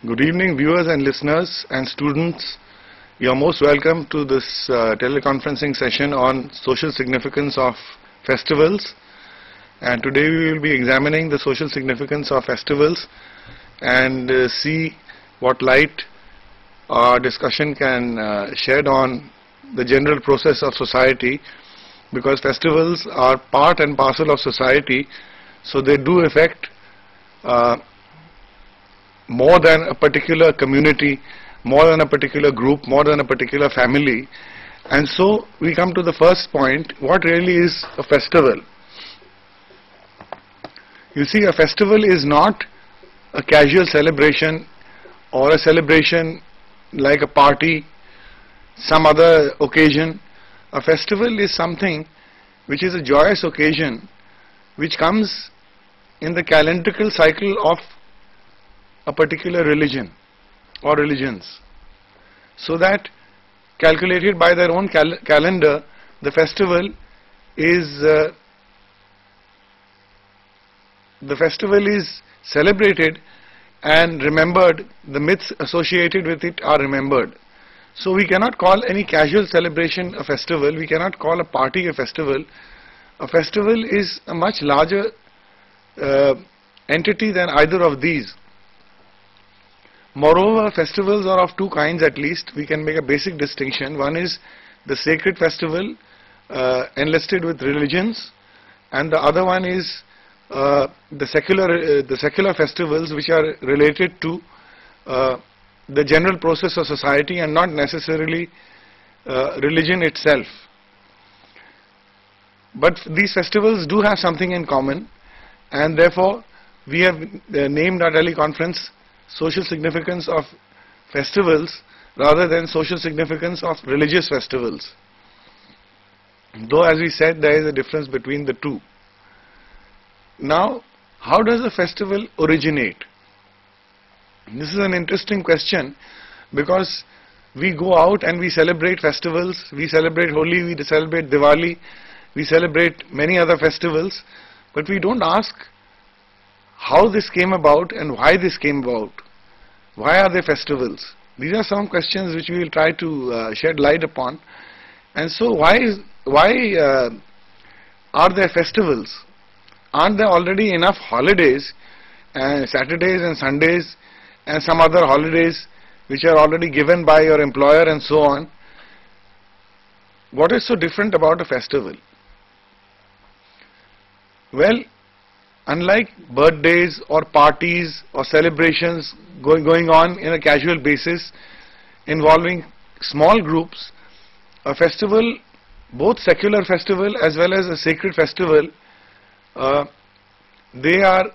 Good evening, viewers and listeners and students. You are most welcome to this teleconferencing session on social significance of festivals. And today we will be examining the social significance of festivals and see what light our discussion can shed on the general process of society, because festivals are part and parcel of society, so they do affect more than a particular community, more than a particular group, more than a particular family. And so we come to the first point: what really is a festival? You see, a festival is not a casual celebration or a celebration like a party, some other occasion. A festival is something which is a joyous occasion which comes in the calendrical cycle of a particular religion or religions, so that calculated by their own calendar, the festival is celebrated and remembered. The myths associated with it are remembered. So we cannot call any casual celebration a festival. We cannot call a party a festival. A festival is a much larger entity than either of these. Moreover, festivals are of two kinds at least. We can make a basic distinction. One is the sacred festival enlisted with religions, and the other one is the secular festivals which are related to the general process of society and not necessarily religion itself. But these festivals do have something in common, and therefore we have named our teleconference Social Significance of Festivals rather than Social Significance of Religious Festivals. Though, as we said, there is a difference between the two. Now, how does a festival originate? This is an interesting question, because we go out and we celebrate festivals. We celebrate Holi, we celebrate Diwali, we celebrate many other festivals, but we don't ask how this came about and why this came about. Why are they festivals? These are some questions which we will try to shed light upon. And so why are there festivals? Aren't there already enough holidays, Saturdays and Sundays and some other holidays which are already given by your employer and so on? What is so different about a festival? Well, unlike birthdays or parties or celebrations going on in a casual basis involving small groups, a festival, both secular festival as well as a sacred festival, they are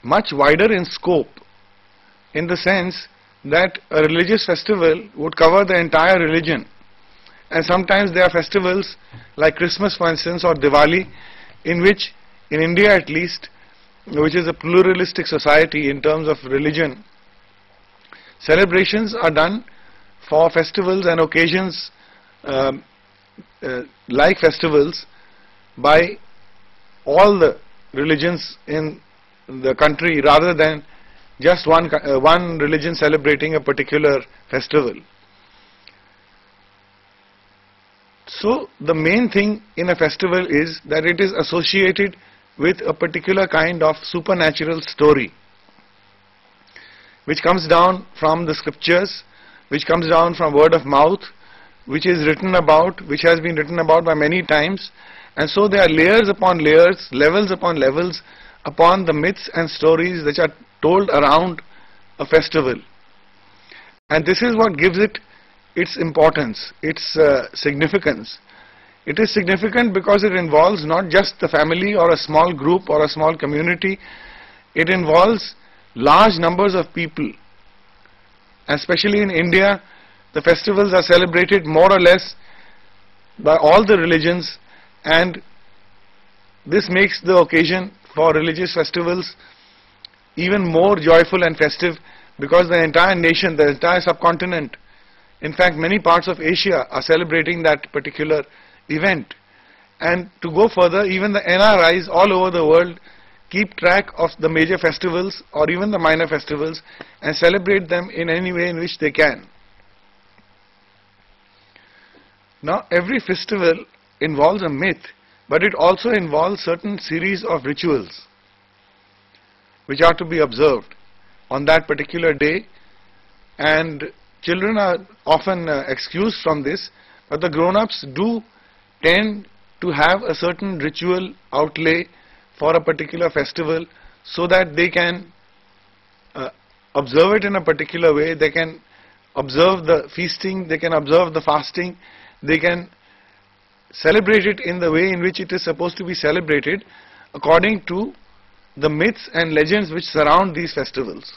much wider in scope, in the sense that a religious festival would cover the entire religion, and sometimes there are festivals like Christmas, for instance, or Diwali, in which, in India at least, which is a pluralistic society in terms of religion, celebrations are done for festivals and occasions like festivals by all the religions in the country, rather than just one religion celebrating a particular festival. So the main thing in a festival is that it is associated with a particular kind of supernatural story, which comes down from the scriptures, which comes down from word of mouth, which is written about, which has been written about by many times. And so there are layers upon layers, levels upon levels upon the myths and stories which are told around a festival. And this is what gives it its importance, its significance. It is significant because it involves not just the family or a small group or a small community. It involves large numbers of people. Especially in India, the festivals are celebrated more or less by all the religions, and this makes the occasion for religious festivals even more joyful and festive, because the entire nation, the entire subcontinent, in fact many parts of Asia, are celebrating that particular event. And to go further, even the NRIs all over the world keep track of the major festivals or even the minor festivals and celebrate them in any way in which they can. Now, every festival involves a myth, but it also involves certain series of rituals which are to be observed on that particular day, and children are often excused from this, but the grown-ups do tend to have a certain ritual outlay for a particular festival so that they can observe it in a particular way. They can observe the feasting, they can observe the fasting, they can celebrate it in the way in which it is supposed to be celebrated according to the myths and legends which surround these festivals.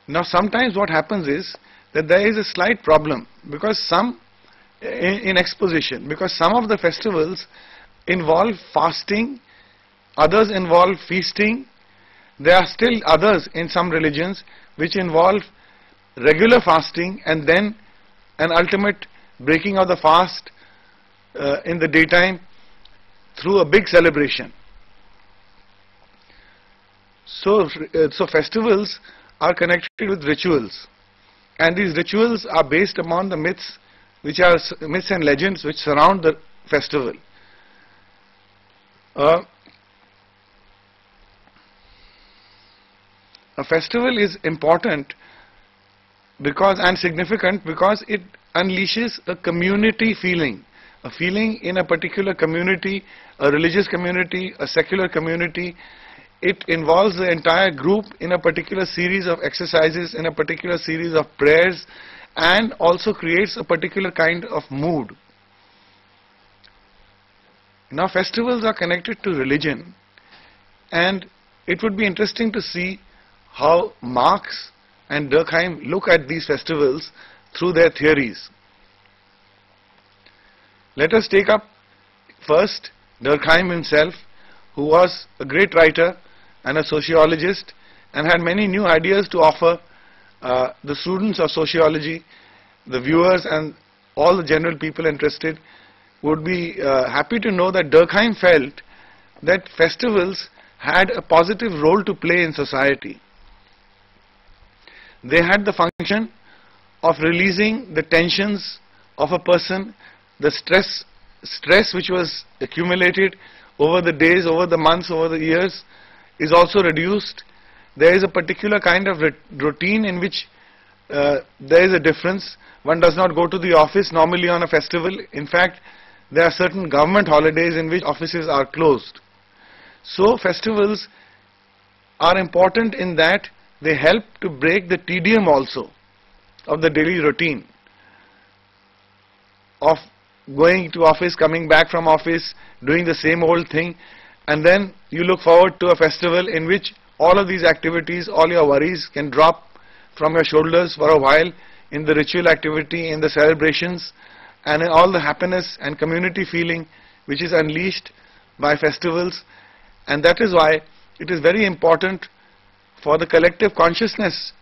Now, sometimes what happens is that there is a slight problem because in exposition, because some of the festivals involve fasting, others involve feasting. There are still others in some religions which involve regular fasting and then an ultimate breaking of the fast in the daytime through a big celebration. So festivals are connected with rituals, and these rituals are based upon the myths, which are myths and legends which surround the festival. A festival is important and significant because it unleashes a community feeling, a feeling in a particular community, a religious community, a secular community. It involves the entire group in a particular series of exercises, in a particular series of prayers, and also creates a particular kind of mood. Now, festivals are connected to religion, and it would be interesting to see how Marx and Durkheim look at these festivals through their theories. Let us take up first Durkheim himself, who was a great writer and a sociologist and had many new ideas to offer the students of sociology, the viewers and all the general people interested would be happy to know that Durkheim felt that festivals had a positive role to play in society. They had the function of releasing the tensions of a person, the stress which was accumulated over the days, over the months, over the years is also reduced. There is a particular kind of routine in which there is a difference. One does not go to the office normally on a festival. In fact, there are certain government holidays in which offices are closed. So festivals are important in that they help to break the tedium also of the daily routine of going to office, coming back from office, doing the same old thing, and then you look forward to a festival in which all of these activities, all your worries can drop from your shoulders for a while in the ritual activity, in the celebrations, and in all the happiness and community feeling which is unleashed by festivals. And that is why it is very important for the collective consciousness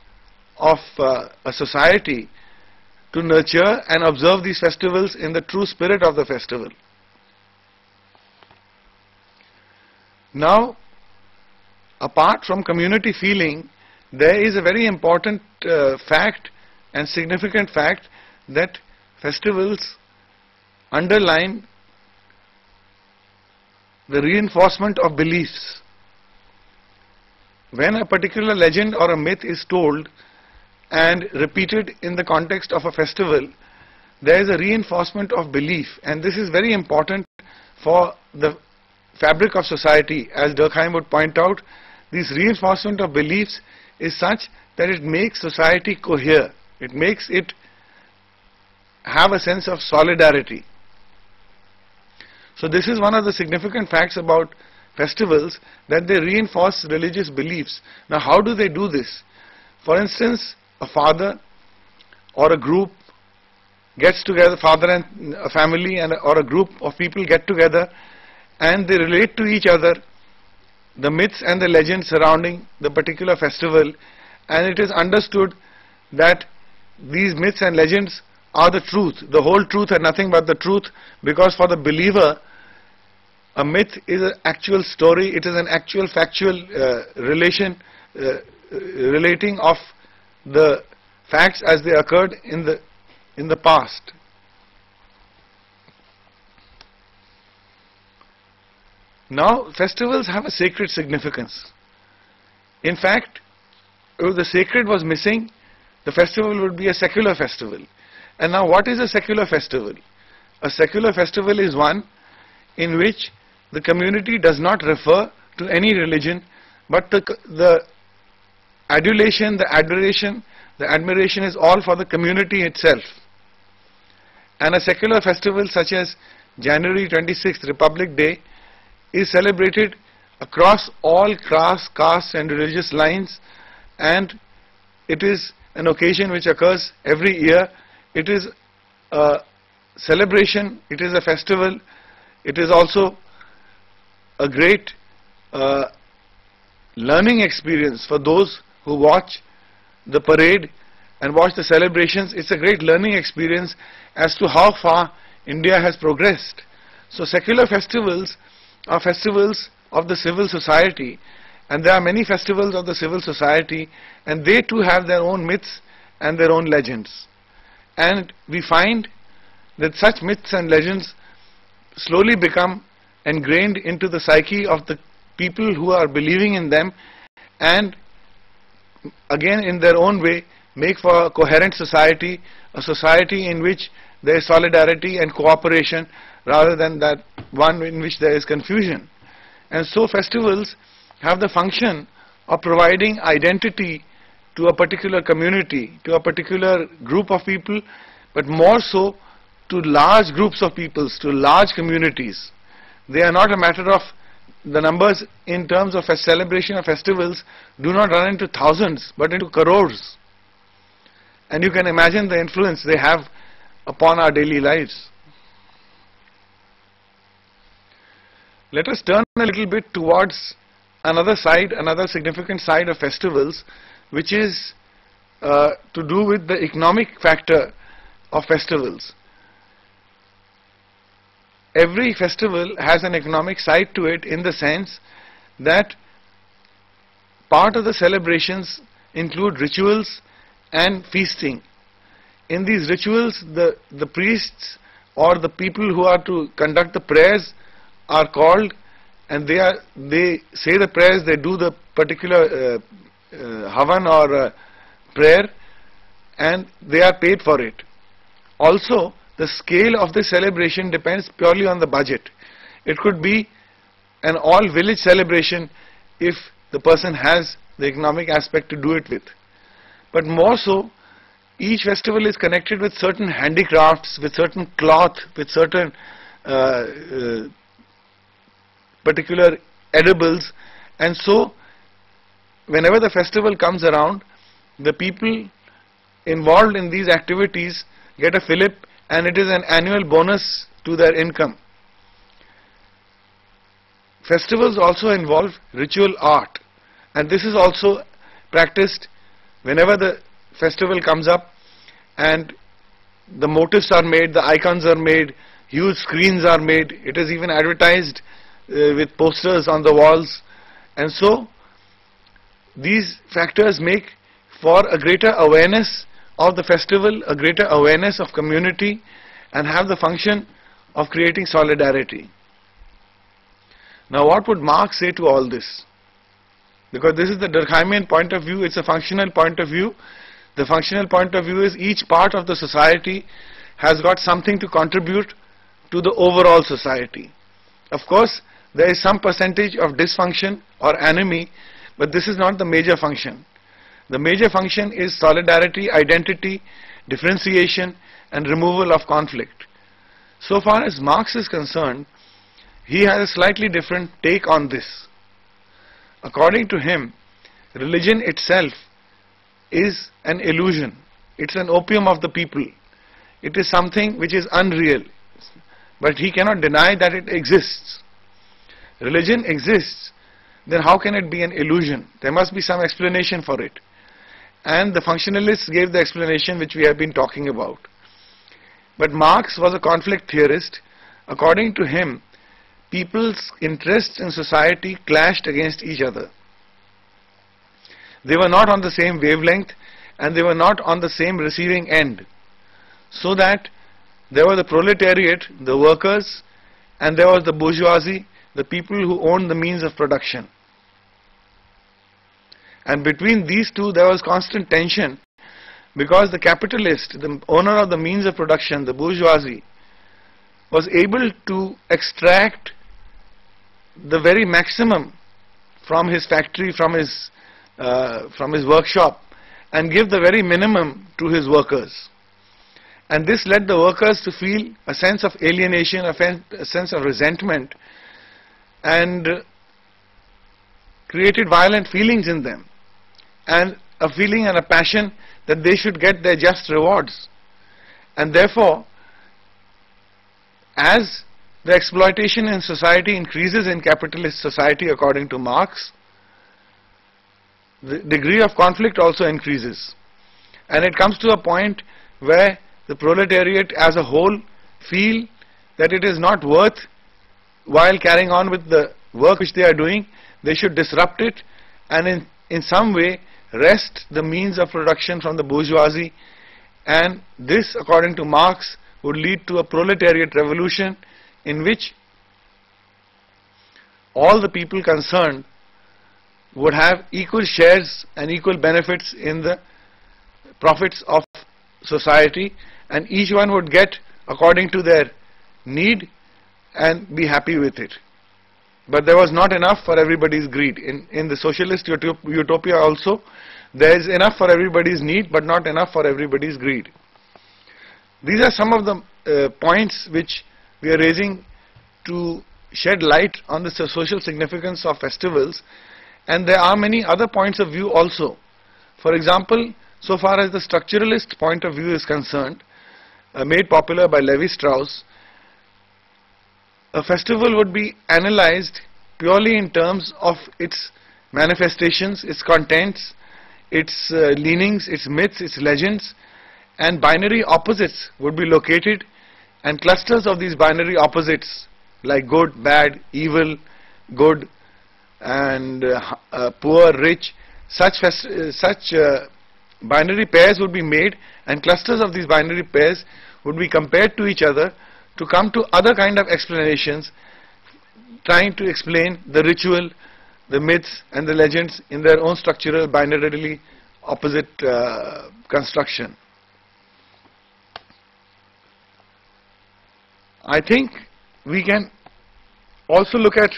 of a society to nurture and observe these festivals in the true spirit of the festival. Now, apart from community feeling, there is a very important fact and significant fact that festivals underline the reinforcement of beliefs. When a particular legend or a myth is told and repeated in the context of a festival, there is a reinforcement of belief, and this is very important for the fabric of society. As Durkheim would point out, this reinforcement of beliefs is such that it makes society cohere. It makes it have a sense of solidarity. So this is one of the significant facts about festivals, that they reinforce religious beliefs. Now, how do they do this? For instance, a father or a group gets together, father and a family or a group of people get together and they relate to each other the myths and the legends surrounding the particular festival, and it is understood that these myths and legends are the truth, the whole truth and nothing but the truth, because for the believer A myth is an actual story, it is an actual factual relating of the facts as they occurred in the past. Now, festivals have a sacred significance. In fact, if the sacred was missing, the festival would be a secular festival. And now, what is a secular festival? A secular festival is one in which the community does not refer to any religion, but the adulation, the adoration, the admiration is all for the community itself. And a secular festival such as January 26th, Republic Day, is celebrated across all castes and religious lines, and it is an occasion which occurs every year. It is a celebration, it is a festival, it is also a great learning experience for those who watch the parade and watch the celebrations. It's a great learning experience as to how far India has progressed. So secular festivals are festivals of the civil society, and there are many festivals of the civil society, and they too have their own myths and their own legends. And we find that such myths and legends slowly become ingrained into the psyche of the people who are believing in them, and again in their own way make for a coherent society, a society in which there is solidarity and cooperation rather than that one in which there is confusion. And so festivals have the function of providing identity to a particular community, to a particular group of people, but more so to large groups of peoples, to large communities. They are not a matter of the numbers in terms of a celebration of festivals do not run into thousands but into crores. And you can imagine the influence they have upon our daily lives. Let us turn a little bit towards another side, another significant side of festivals, which is to do with the economic factor of festivals. Every festival has an economic side to it, in the sense that part of the celebrations include rituals and feasting. In these rituals, the priests or the people who are to conduct the prayers are called, and they say the prayers, they do the particular havan or prayer, and they are paid for it. Also, the scale of the celebration depends purely on the budget. It could be an all village celebration if the person has the economic aspect to do it with. But more so, each festival is connected with certain handicrafts, with certain cloth, with certain particular edibles, and so whenever the festival comes around, the people involved in these activities get a fillip, and it is an annual bonus to their income. Festivals also involve ritual art, and this is also practiced whenever the festival comes up, and the motifs are made, the icons are made, huge screens are made, it is even advertised with posters on the walls. And so these factors make for a greater awareness of the festival, a greater awareness of community, and have the function of creating solidarity. Now, what would Marx say to all this? Because this is the Durkheimian point of view, it's a functional point of view. The functional point of view is each part of the society has got something to contribute to the overall society. Of course, there is some percentage of dysfunction or anomie, but this is not the major function. The major function is solidarity, identity, differentiation, and removal of conflict. So far as Marx is concerned, he has a slightly different take on this. According to him, religion itself is an illusion. It's an opium of the people. It is something which is unreal. But he cannot deny that it exists. Religion exists, then how can it be an illusion? There must be some explanation for it. And the functionalists gave the explanation which we have been talking about. But Marx was a conflict theorist. According to him, people's interests in society clashed against each other. They were not on the same wavelength and they were not on the same receiving end. So that there was the proletariat, the workers, and there was the bourgeoisie, the people who owned the means of production. And between these two there was constant tension, because the capitalist, the owner of the means of production, the bourgeoisie, was able to extract the very maximum from his factory, from his workshop, and give the very minimum to his workers. And this led the workers to feel a sense of alienation, a sense of resentment, and created violent feelings in them, and a feeling and a passion that they should get their just rewards. And therefore, as the exploitation in society increases in capitalist society, according to Marx, the degree of conflict also increases, and it comes to a point where the proletariat as a whole feel that it is not worth while carrying on with the work which they are doing. They should disrupt it and in some way wrest the means of production from the bourgeoisie, and this, according to Marx, would lead to a proletariat revolution in which all the people concerned would have equal shares and equal benefits in the profits of society, and each one would get according to their need and be happy with it. But there was not enough for everybody's greed. In the socialist utopia also, there is enough for everybody's need but not enough for everybody's greed. These are some of the points which we are raising to shed light on the social significance of festivals, and there are many other points of view also. For example, so far as the structuralist point of view is concerned, made popular by Levi-Strauss, a festival would be analyzed purely in terms of its manifestations, its contents, its leanings, its myths, its legends, and binary opposites would be located, and clusters of these binary opposites like good, bad, evil, good, and poor, rich, such binary pairs would be made, and clusters of these binary pairs would be compared to each other to come to other kind of explanations, trying to explain the ritual, the myths and the legends in their own structural binarily opposite construction. I think we can also look at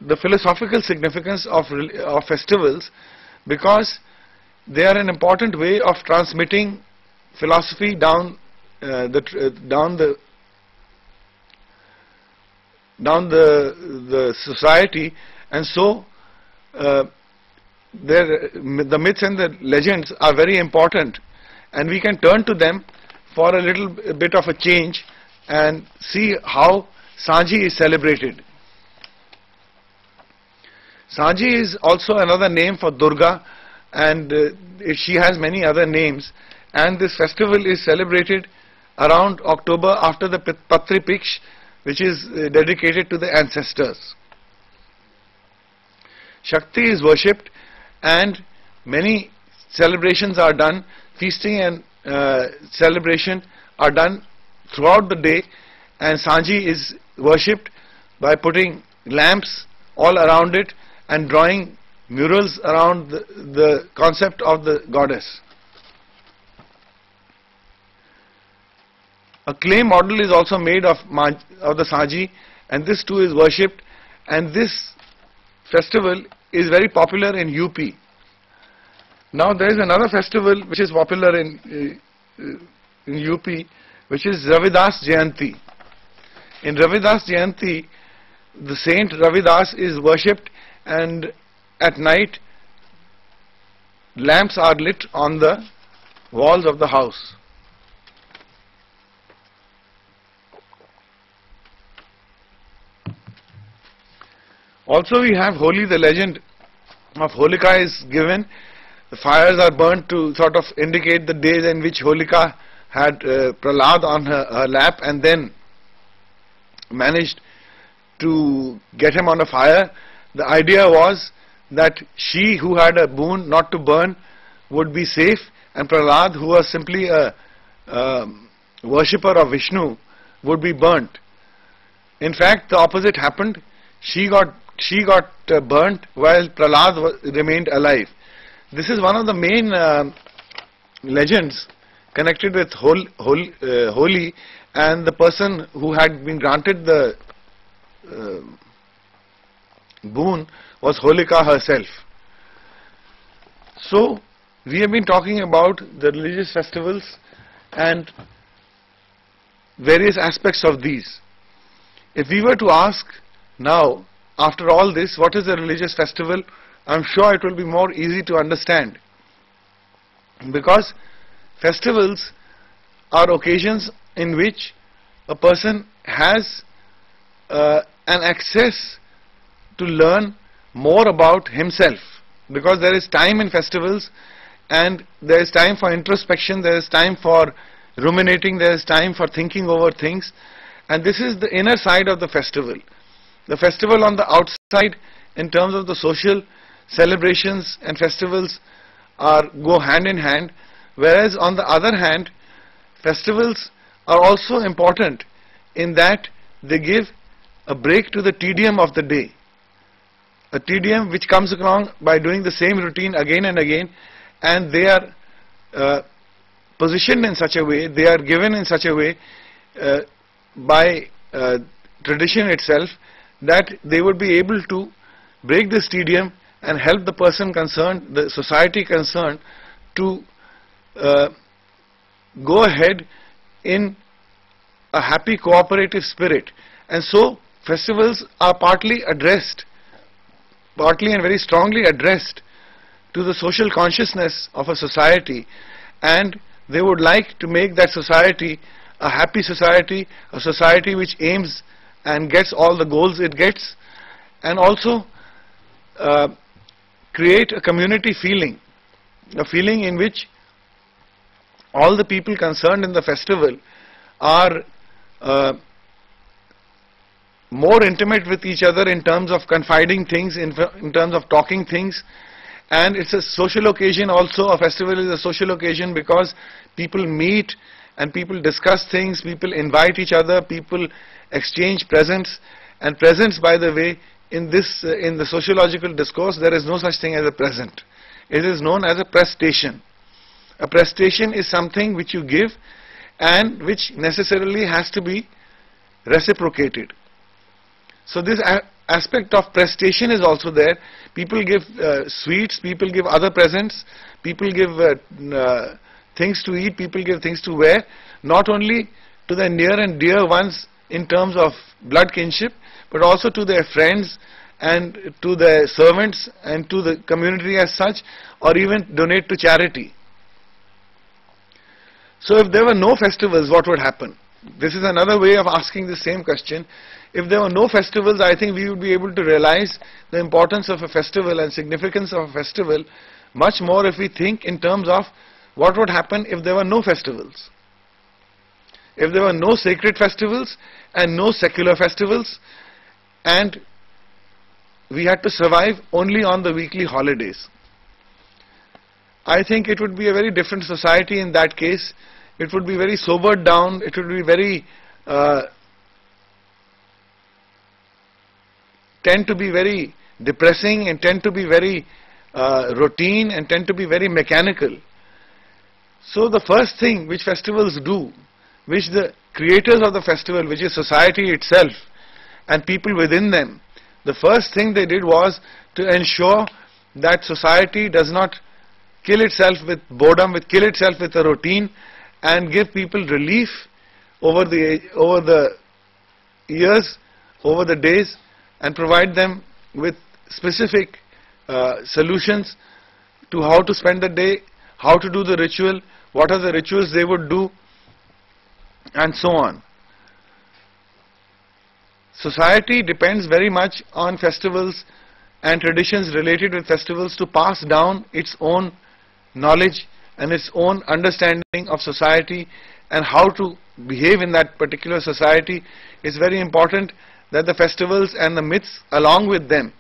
the philosophical significance of festivals, because they are an important way of transmitting philosophy down the society, and so the myths and the legends are very important, and we can turn to them for a little bit of a change and see how Sanji is celebrated. Sanji is also another name for Durga, and she has many other names, and this festival is celebrated around October after the Patri Piksh, which is dedicated to the ancestors. Shakti is worshipped, and many celebrations are done, feasting and celebration are done throughout the day, and Sanji is worshipped by putting lamps all around it and drawing murals around the concept of the goddess. A clay model is also made of the Sanji, and this too is worshipped, and this festival is very popular in UP. Now there is another festival which is popular in UP, which is Ravidas Jayanti. In Ravidas Jayanti, the saint Ravidas is worshipped, and at night lamps are lit on the walls of the house. Also we have Holi. The legend of Holika is given. The fires are burnt to sort of indicate the days in which Holika had Prahlad on her lap, and then managed to get him on a fire. The idea was that she who had a boon not to burn would be safe, and Prahlad, who was simply a worshipper of Vishnu, would be burnt. In fact, the opposite happened. She got burnt while Prahlad remained alive. This is one of the main legends connected with Holi, and the person who had been granted the boon was Holika herself. So, we have been talking about the religious festivals and various aspects of these. If we were to ask now, after all this, what is a religious festival, I am sure it will be more easy to understand. Because festivals are occasions in which a person has an access to learn more about himself. Because there is time in festivals, and there is time for introspection, there is time for ruminating, there is time for thinking over things, and this is the inner side of the festival. The festival on the outside, in terms of the social celebrations and festivals, go hand in hand, whereas on the other hand, festivals are also important in that they give a break to the tedium of the day. A tedium which comes along by doing the same routine again and again, and they are positioned in such a way, they are given in such a way by tradition itself, that they would be able to break this tedium and help the person concerned, the society concerned, to go ahead in a happy cooperative spirit. And so festivals are partly and very strongly addressed to the social consciousness of a society, and they would like to make that society a happy society, a society which aims and gets all the goals it gets, and also create a community feeling, a feeling in which all the people concerned in the festival are more intimate with each other in terms of confiding things, in terms of talking things. And it's a social occasion also. A festival is a social occasion because people meet and people discuss things, people invite each other, people exchange presents. And presents, by the way, in the sociological discourse, there is no such thing as a present. It is known as a prestation. A prestation is something which you give and which necessarily has to be reciprocated. So this aspect of prestation is also there. People give sweets, people give other presents, people give things to eat, people give things to wear, not only to their near and dear ones in terms of blood kinship, but also to their friends and to their servants and to the community as such, or even donate to charity. So if there were no festivals, what would happen? This is another way of asking the same question. If there were no festivals, I think we would be able to realize the importance of a festival and significance of a festival much more if we think in terms of what would happen if there were no festivals. If there were no sacred festivals and no secular festivals, and we had to survive only on the weekly holidays, I think it would be a very different society in that case. It would be very sobered down, it would be very tend to be very depressing and tend to be very routine and tend to be very mechanical. So the first thing which festivals do, which the creators of the festival, which is society itself and people within them, the first thing they did was to ensure that society does not kill itself with boredom, kill itself with a routine, and give people relief over the years, over the days, and provide them with specific solutions to how to spend the day, how to do the ritual, what are the rituals they would do, and so on. Society depends very much on festivals and traditions related with festivals to pass down its own knowledge and its own understanding of society, and how to behave in that particular society is very important. that the festivals and the myths along with them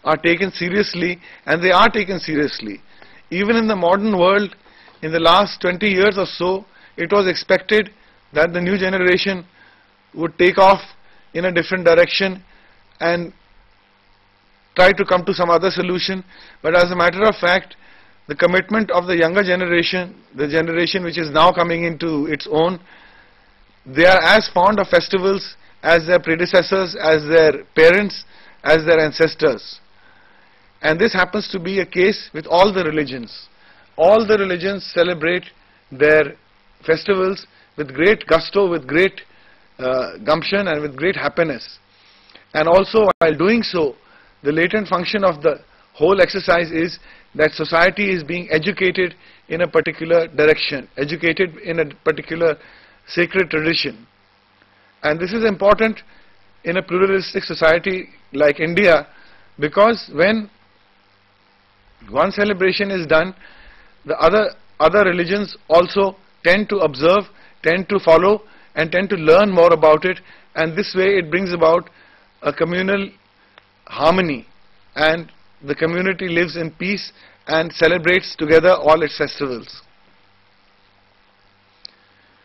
are taken seriously, and they are taken seriously. Even in the modern world, in the last 20 years or so, it was expected that the new generation would take off in a different direction and try to come to some other solution. But as a matter of fact, the commitment of the younger generation, the generation which is now coming into its own, they are as fond of festivals as their predecessors, as their parents, as their ancestors. And this happens to be a case with all the religions. All the religions celebrate their festivals with great gusto, with great gumption and with great happiness. And also, while doing so, the latent function of the whole exercise is that society is being educated in a particular direction, educated in a particular sacred tradition. And this is important in a pluralistic society like India, because when one celebration is done, the other religions also tend to observe, tend to follow, and tend to learn more about it, and this way it brings about a communal harmony, and the community lives in peace and celebrates together all its festivals.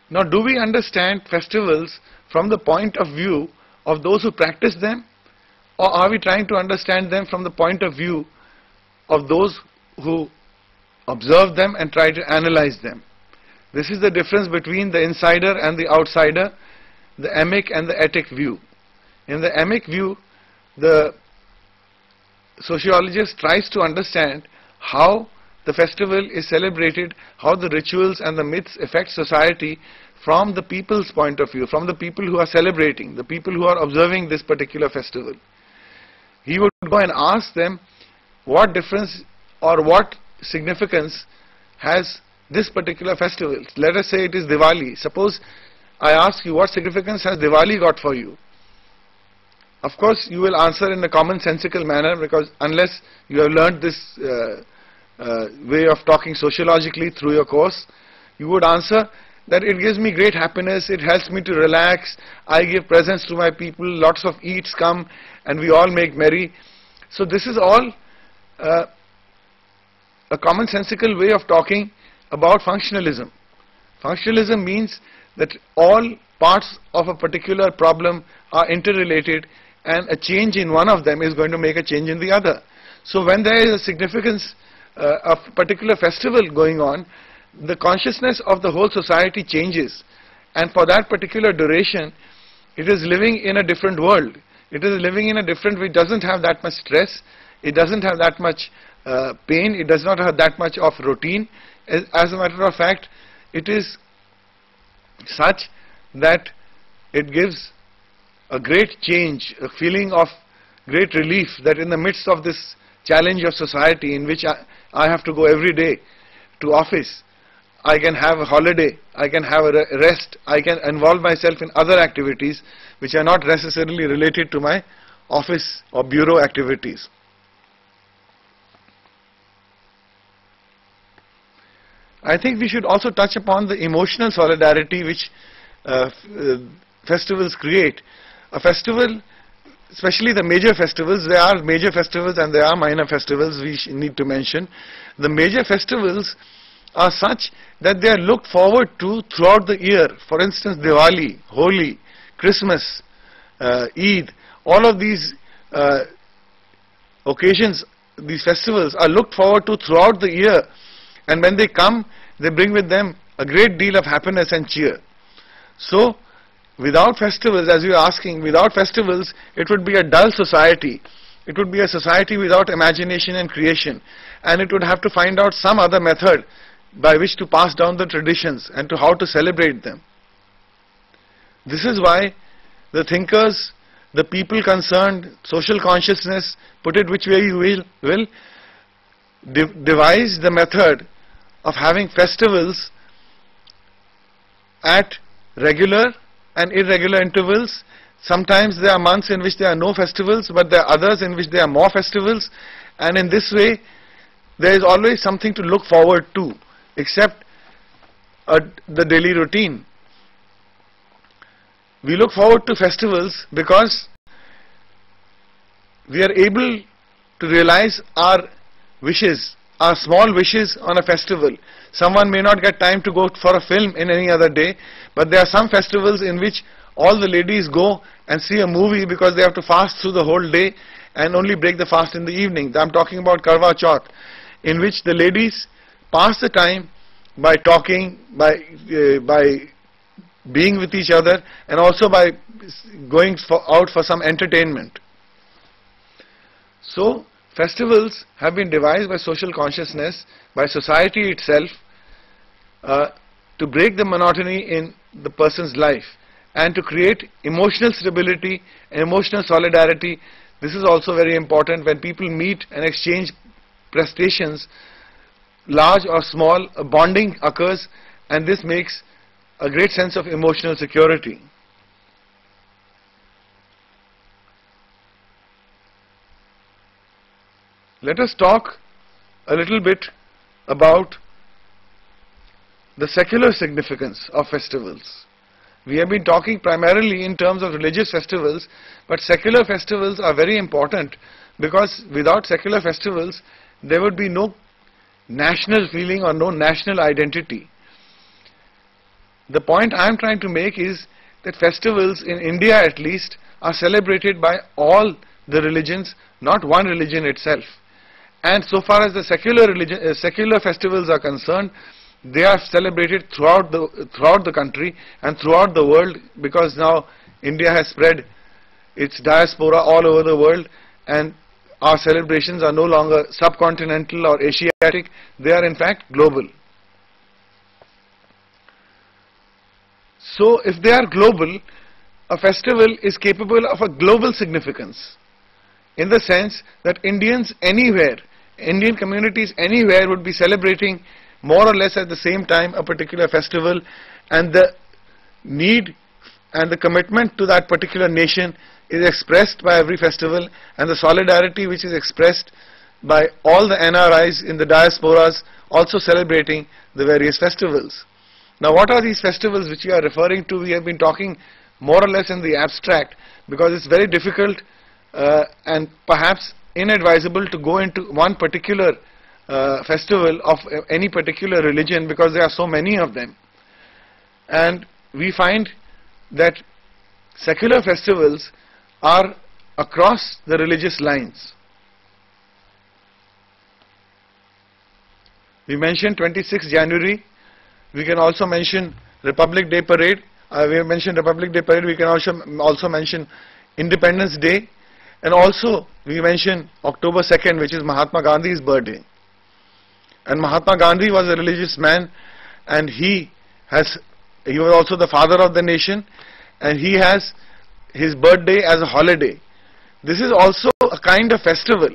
Now, do we understand festivals from the point of view of those who practice them, or are we trying to understand them from the point of view of those who observe them and try to analyze them? This is the difference between the insider and the outsider, the emic and the etic view. In the emic view, the sociologist tries to understand how the festival is celebrated, how the rituals and the myths affect society from the people's point of view, from the people who are celebrating, the people who are observing this particular festival. He would go and ask them what difference or what significance has this particular festival. Let us say it is Diwali. Suppose I ask you, what significance has Diwali got for you? Of course, you will answer in a commonsensical manner, because unless you have learned this way of talking sociologically through your course, you would answer that it gives me great happiness, it helps me to relax, I give presents to my people, lots of eats come and we all make merry. So this is all a commonsensical way of talking about functionalism. Functionalism means that all parts of a particular problem are interrelated, and a change in one of them is going to make a change in the other. So when there is a significance of a particular festival going on, the consciousness of the whole society changes, and for that particular duration it is living in a different world. It is living in a different, which doesn't have that much stress, it doesn't have that much pain, it does not have that much of routine. As a matter of fact, it is such that it gives a great change, a feeling of great relief, that in the midst of this challenge of society in which I have to go every day to office, I can have a holiday, I can have a rest, I can involve myself in other activities which are not necessarily related to my office or bureau activities. I think we should also touch upon the emotional solidarity which festivals create. A festival, especially the major festivals, there are major festivals and there are minor festivals we need to mention. The major festivals are such that they are looked forward to throughout the year. For instance, Diwali, Holi, Christmas, Eid, all of these occasions, these festivals are looked forward to throughout the year, and when they come, they bring with them a great deal of happiness and cheer. So, without festivals, as you are asking, without festivals, it would be a dull society. It would be a society without imagination and creation, and it would have to find out some other method by which to pass down the traditions and to how to celebrate them. This is why the thinkers, the people concerned, social consciousness, put it which way you will devise the method of having festivals at regular and irregular intervals. Sometimes there are months in which there are no festivals, but there are others in which there are more festivals, and in this way there is always something to look forward to, except the daily routine. We look forward to festivals because we are able to realize our wishes, our small wishes on a festival. Someone may not get time to go for a film in any other day, but there are some festivals in which all the ladies go and see a movie because they have to fast through the whole day and only break the fast in the evening. I'm talking about Karwa Chauth, in which the ladies pass the time by talking, by being with each other, and also by going out for some entertainment. So, festivals have been devised by social consciousness, by society itself, to break the monotony in the person's life and to create emotional stability and emotional solidarity. This is also very important. When people meet and exchange prestations, large or small, a bonding occurs, and this makes a great sense of emotional security. Let us talk a little bit about the secular significance of festivals. We have been talking primarily in terms of religious festivals, but secular festivals are very important, because without secular festivals there would be no national feeling or no national identity. The point I am trying to make is that festivals in India at least are celebrated by all the religions, not one religion itself. And so far as the secular festivals are concerned, they are celebrated throughout the country and throughout the world, because now India has spread its diaspora all over the world, and our celebrations are no longer subcontinental or Asiatic, they are in fact global. So if they are global, a festival is capable of a global significance, in the sense that Indians anywhere, Indian communities anywhere would be celebrating more or less at the same time a particular festival, and the need and the commitment to that particular nation is expressed by every festival, and the solidarity which is expressed by all the NRIs in the diasporas also celebrating the various festivals. Now, what are these festivals which we are referring to? We have been talking more or less in the abstract, because it's very difficult and perhaps inadvisable to go into one particular festival of any particular religion, because there are so many of them. And we find that secular festivals are across the religious lines. We mentioned 26th January. We can also mention Republic Day Parade. We have mentioned Republic Day Parade. We can also mention Independence Day. And also we mention October 2nd, which is Mahatma Gandhi's birthday. And Mahatma Gandhi was a religious man, and he was also the father of the nation, and he has his birthday as a holiday. This is also a kind of festival,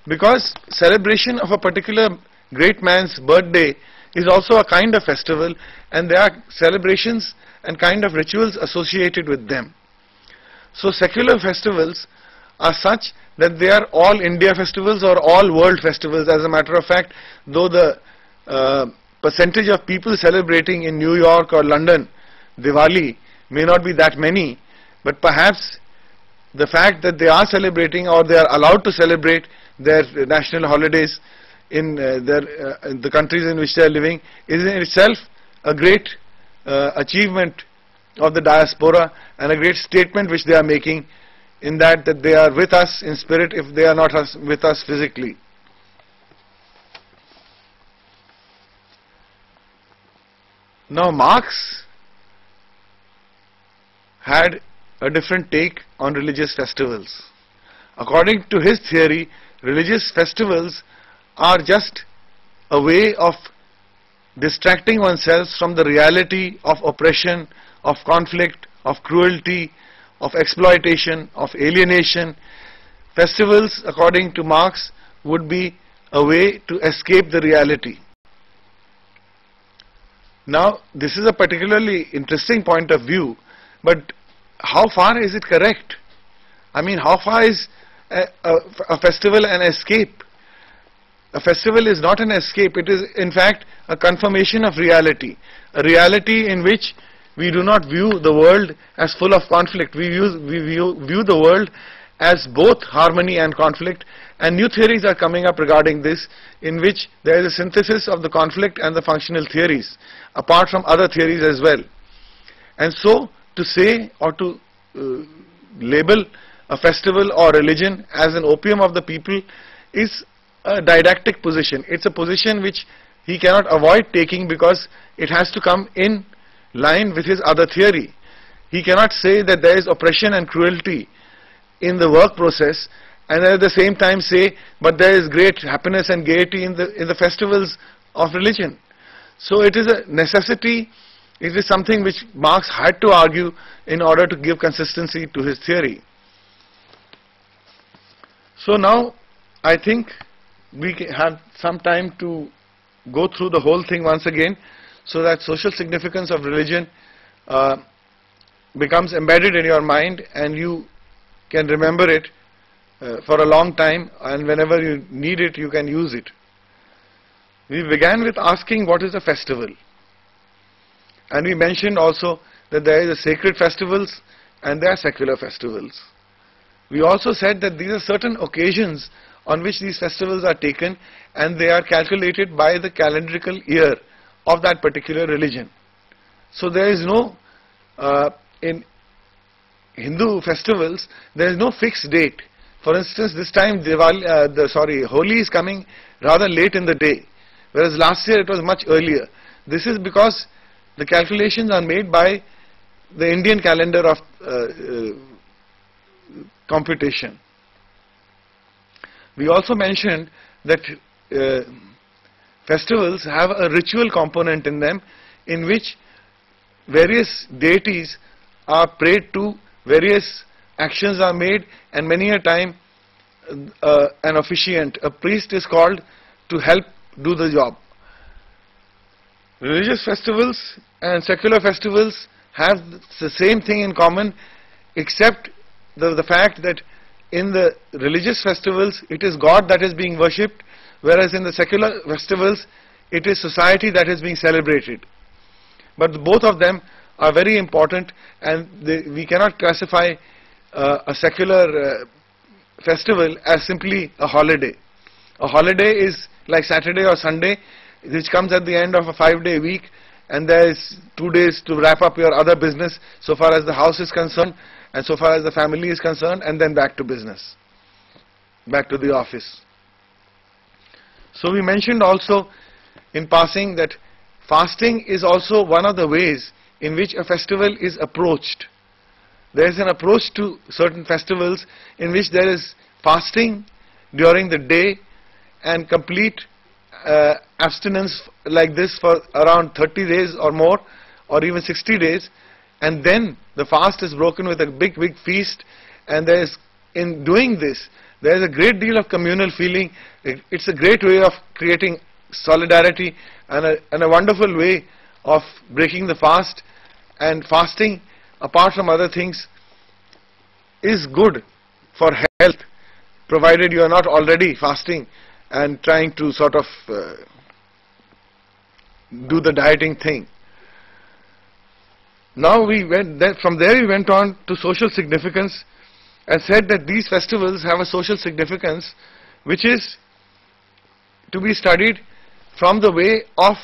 because celebration of a particular great man's birthday is also a kind of festival, and there are celebrations and kind of rituals associated with them. So secular festivals are such that they are all India festivals or all world festivals. As a matter of fact, though the percentage of people celebrating in New York or London Diwali may not be that many, but perhaps the fact that they are celebrating, or they are allowed to celebrate their national holidays in the countries in which they are living, is in itself a great achievement of the diaspora, and a great statement which they are making, in that they are with us in spirit if they are not with us physically. Now, Marx had a different take on religious festivals. According to his theory, religious festivals are just a way of distracting oneself from the reality of oppression, of conflict, of cruelty, of exploitation, of alienation. Festivals, according to Marx, would be a way to escape the reality. Now, this is a particularly interesting point of view, but how far is it correct? I mean, how far is a festival an escape? A festival is not an escape, it is in fact a confirmation of reality. A reality in which we do not view the world as full of conflict. We view the world as both harmony and conflict, and new theories are coming up regarding this, in which there is a synthesis of the conflict and the functional theories apart from other theories as well. And so to say or to label a festival or religion as an opium of the people is a didactic position. It's a position which he cannot avoid taking, because it has to come in line with his other theory. He cannot say that there is oppression and cruelty in the work process and at the same time say, but there is great happiness and gaiety in the festivals of religion. So it is a necessity, it is something which Marx had to argue in order to give consistency to his theory. So now I think we have some time to go through the whole thing once again, so that social significance of religion becomes embedded in your mind and you can remember it for a long time, and whenever you need it you can use it. We began with asking what is a festival, and we mentioned also that there is sacred festivals and there are secular festivals. We also said that these are certain occasions on which these festivals are taken, and they are calculated by the calendrical year of that particular religion. So there is no, in Hindu festivals, there is no fixed date. For instance, this time Diwali, Holi is coming rather late in the day, whereas last year it was much earlier. This is because the calculations are made by the Indian calendar of computation. We also mentioned that festivals have a ritual component in them, in which various deities are prayed to, various actions are made, and many a time an officiant, a priest, is called to help do the job. Religious festivals and secular festivals have the same thing in common, except the fact that in the religious festivals it is God that is being worshipped, whereas in the secular festivals it is society that is being celebrated. But both of them are very important, and we cannot classify a secular festival as simply a holiday. A holiday is like Saturday or Sunday, which comes at the end of a 5-day week, and there is 2 days to wrap up your other business so far as the house is concerned and so far as the family is concerned, and then back to business, back to the office. So we mentioned also in passing that fasting is also one of the ways in which a festival is approached. There is an approach to certain festivals in which there is fasting during the day and complete abstinence like this for around 30 days or more, or even 60 days, and then the fast is broken with a big feast, and there is, in doing this, there is a great deal of communal feeling. It's a great way of creating solidarity and a wonderful way of breaking the fast. And fasting, apart from other things, is good for health, provided you are not already fasting and trying to sort of do the dieting thing. Now from there we went on to social significance and said that these festivals have a social significance which is to be studied from the way of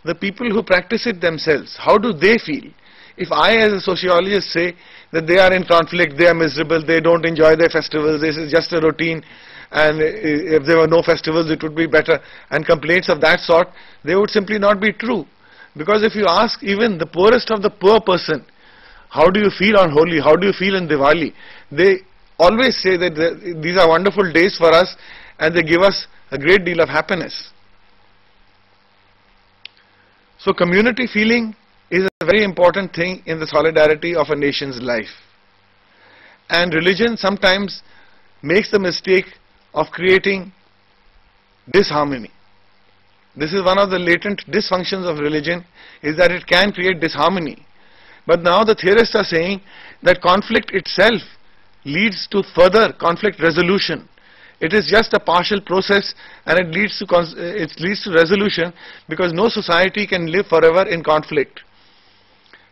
the people who practice it themselves. How do they feel? If I as a sociologist say that they are in conflict, they are miserable, they don't enjoy their festivals, this is just a routine, and if there were no festivals it would be better, and complaints of that sort, they would simply not be true. Because if you ask even the poorest of the poor person, how do you feel on Holi, how do you feel in Diwali, they always say that these are wonderful days for us and they give us a great deal of happiness. So community feeling is a very important thing in the solidarity of a nation's life. And religion sometimes makes the mistake of creating disharmony. This is one of the latent dysfunctions of religion, is that it can create disharmony. But now the theorists are saying that conflict itself leads to further conflict resolution. It is just a partial process, and it leads to resolution, because no society can live forever in conflict.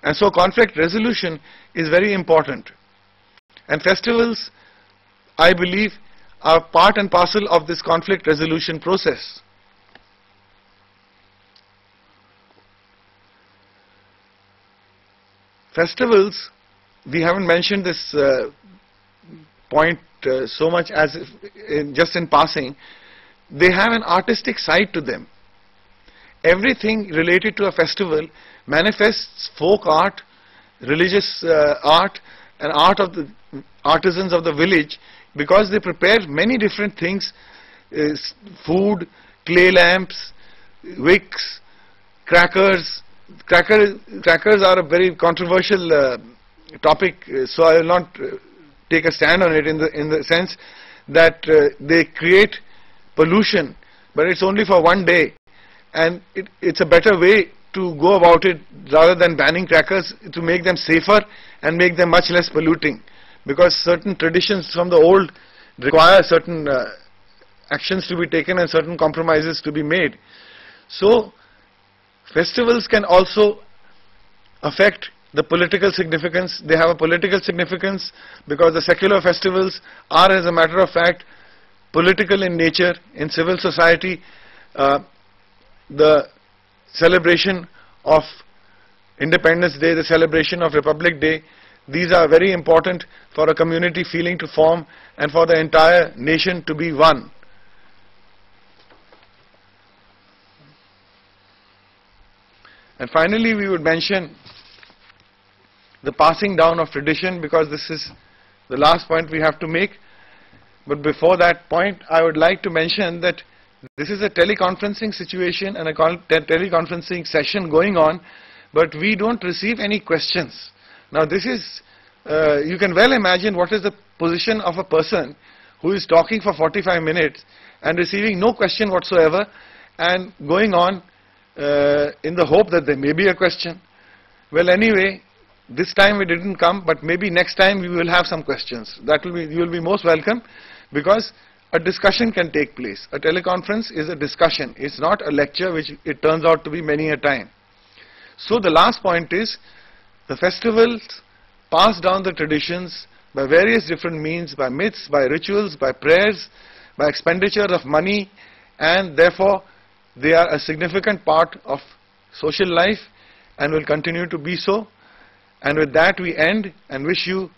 And so conflict resolution is very important. And festivals I believe, are part and parcel of this conflict resolution process. Festivals, we haven't mentioned this point so much as if just in passing. They have an artistic side to them. Everything related to a festival manifests folk art, religious art, and art of the artisans of the village, because they prepare many different things, food, clay lamps, wicks, crackers. Crackers are a very controversial topic, so I will not take a stand on it in the sense that they create pollution, but it's only for one day, and it's a better way to go about it rather than banning crackers, to make them safer and make them much less polluting, because certain traditions from the old require certain actions to be taken and certain compromises to be made. So festivals can also affect the political significance. They have a political significance because the secular festivals are, as a matter of fact, political in nature. In civil society, the celebration of Independence Day, the celebration of Republic Day, these are very important for a community feeling to form and for the entire nation to be one. And finally, we would mention the passing down of tradition, because this is the last point we have to make. But before that point, I would like to mention that this is a teleconferencing situation and a teleconferencing session going on, but we don't receive any questions. Now this is, you can well imagine what is the position of a person who is talking for 45 minutes and receiving no question whatsoever, and going on in the hope that there may be a question. Well, anyway, this time we didn't come, but maybe next time we will have some questions. That will be, you will be most welcome, because a discussion can take place. A teleconference is a discussion. It's not a lecture, which it turns out to be many a time. So the last point is, the festivals pass down the traditions by various different means, by myths, by rituals, by prayers, by expenditure of money, and therefore they are a significant part of social life and will continue to be so. And with that we end and wish you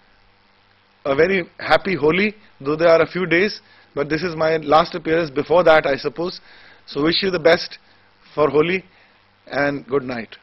a very happy Holi, though there are a few days, but this is my last appearance before that, I suppose. So wish you the best for Holi, and good night.